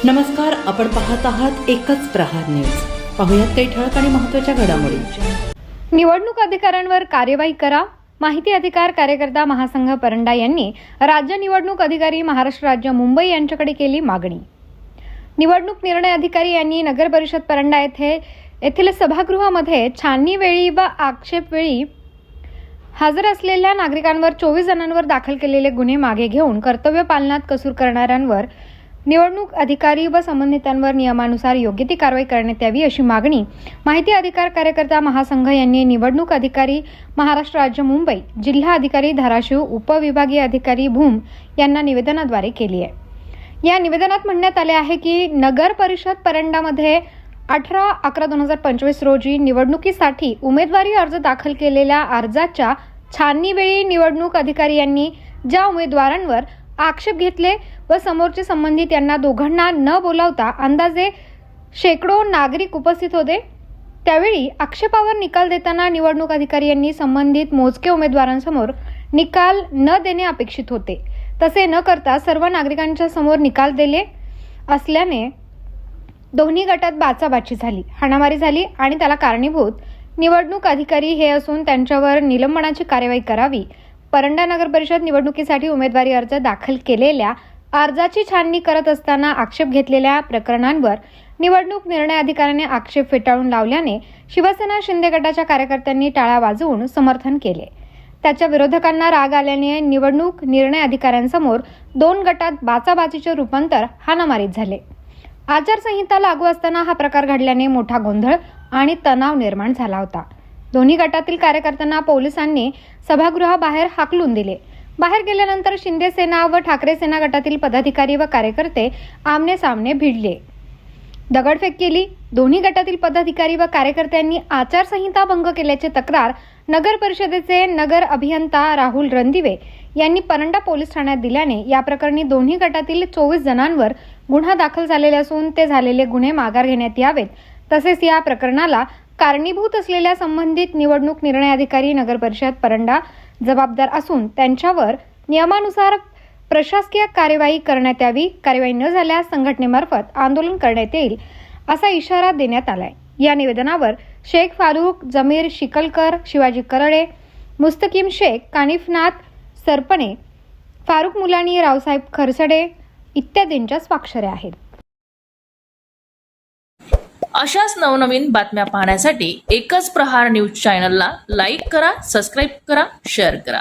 नमस्कार, आपण पाहत आहात एकच प्रहार न्यूज। पाहुयात काही ठळक आणि महत्त्वाच्या घडामोडी। निवडणूक अधिकाऱ्यांवर कार्यवाही करा। माहिती अधिकार कार्यकर्ता महासंघ परंडा यांनी राज्य निवडणूक अधिकारी महाराष्ट्र राज्य मुंबई यांच्याकडे केली मागणी। निवडणूक निर्णय अधिकारी यांनी नगर परिषद परंडा येथील सभागृहामध्ये छाननी वेळी व आक्षेप वेळी हजर असलेल्या नागरिकांवर 24 जणांवर दाखल केलेले गुन्हे मागे घेऊन कर्तव्य पालनात कसूर करणाऱ्यांवर निवडणूक अधिकारी व संबंधितांवर नियमानुसार योग्य ती कारवाई करण्यात यावी अशी मागणी माहिती अधिकार कार्यकर्ता महासंघ यांनी निवडणूक अधिकारी महाराष्ट्र राज्य मुंबई, जिल्हा अधिकारी धाराशिव, उपविभागीय अधिकारी भूम यांना निवेदनाद्वारे केली आहे। या निवेदनात म्हणण्यात आले आहे की नगर परिषद परंडामध्ये 18/11/2025 रोजी निवडणुकीसाठी उमेदवारी अर्ज दाखल केलेल्या अर्जाच्या छाननीवेळी निवडणूक अधिकारी यांनी ज्या उमेदवारांवर आक्षेप घेतले व समोरचे संबंधित यांना दोघांना न बोलावता अंदाजे शेकडो नागरिक उपस्थित होते। त्यावेळी आक्षेपावर निकाल देताना निवडणूक अधिकारी यांनी संबंधित मोजके उमेदवारांसमोर निकाल न देणे अपेक्षित होते। तसे न करता सर्व नागरिकांच्या समोर निकाल दिले असल्याने दोन्ही गटात बाचाबाची झाली, हाणामारी झाली आणि त्याला कारणीभूत निवडणूक अधिकारी हे असून त्यांच्यावर निलंबनाची कार्यवाही करावी। परंडा नगर परिषद निवडणुकीसाठी उमेदवारी अर्ज दाखल केलेल्या अर्जाची छाननी करत असताना आक्षेप घेतलेल्या प्रकरणांवर निवडणूक निर्णय अधिकाऱ्याने आक्षेप फेटाळून लावल्याने शिवसेना शिंदे गटाच्या कार्यकर्त्यांनी टाळ्या वाजवून समर्थन केले। त्याच्या विरोधकांना राग आल्याने निवडणूक निर्णय अधिकाऱ्यांसमोर दोन गटात बाचाबाचीचे रूपांतर हाणामारीत झाले। आचारसंहिता लागू असताना हा प्रकार घडल्याने मोठा गोंधळ आणि तणाव निर्माण झाला होता। दोन्ही गटातील कार्यकर्त्यांना पोलिसांनी सभागृहाबाहेर हाकलून दिले। बाहेर गेल्यानंतर शिंदे सेना व ठाकरे सेना गटातील पदाधिकारी व कार्यकर्ते आमने सामने भिडले, दगडफेक केली। दोन्ही गटातील पदाधिकारी व कार्यकर्त्यांनी आचारसंहिता भंग केल्याची तक्रार नगर परिषदेचे नगर अभियंता राहुल रणदिवे यांनी परंडा पोलीस ठाण्यात दिल्याने या प्रकरणी दोन्ही गटातील 24 जणांवर गुन्हा दाखल झालेला असून ते झालेले गुन्हे माघार घेण्यात यावेत। तसेच या प्रकरणाला कारणीभूत असलेल्या संबंधित निवडणूक निर्णय अधिकारी नगर परिषद परंडा जबाबदार असून त्यांच्यावर नियमानुसार प्रशासकीय कार्यवाही करण्यात यावी। कार्यवाही न झाल्यास संघटनेमार्फत आंदोलन करण्यात येईल असा इशारा देण्यात आलाय। या निवेदनावर शेख फारुख, जमीर शिकलकर, शिवाजी करडे, मुस्तकीम शेख, कानिफनाथ सरपणे, फारुख मुलानी, रावसाहेब खरसडे इत्यादींच्या स्वाक्षऱ्या आहेत। अशाच नवनवीन बातम्या पाहण्यासाठी एकच प्रहार न्यूज चॅनलला लाईक करा, सबस्क्राईब करा, शेअर करा।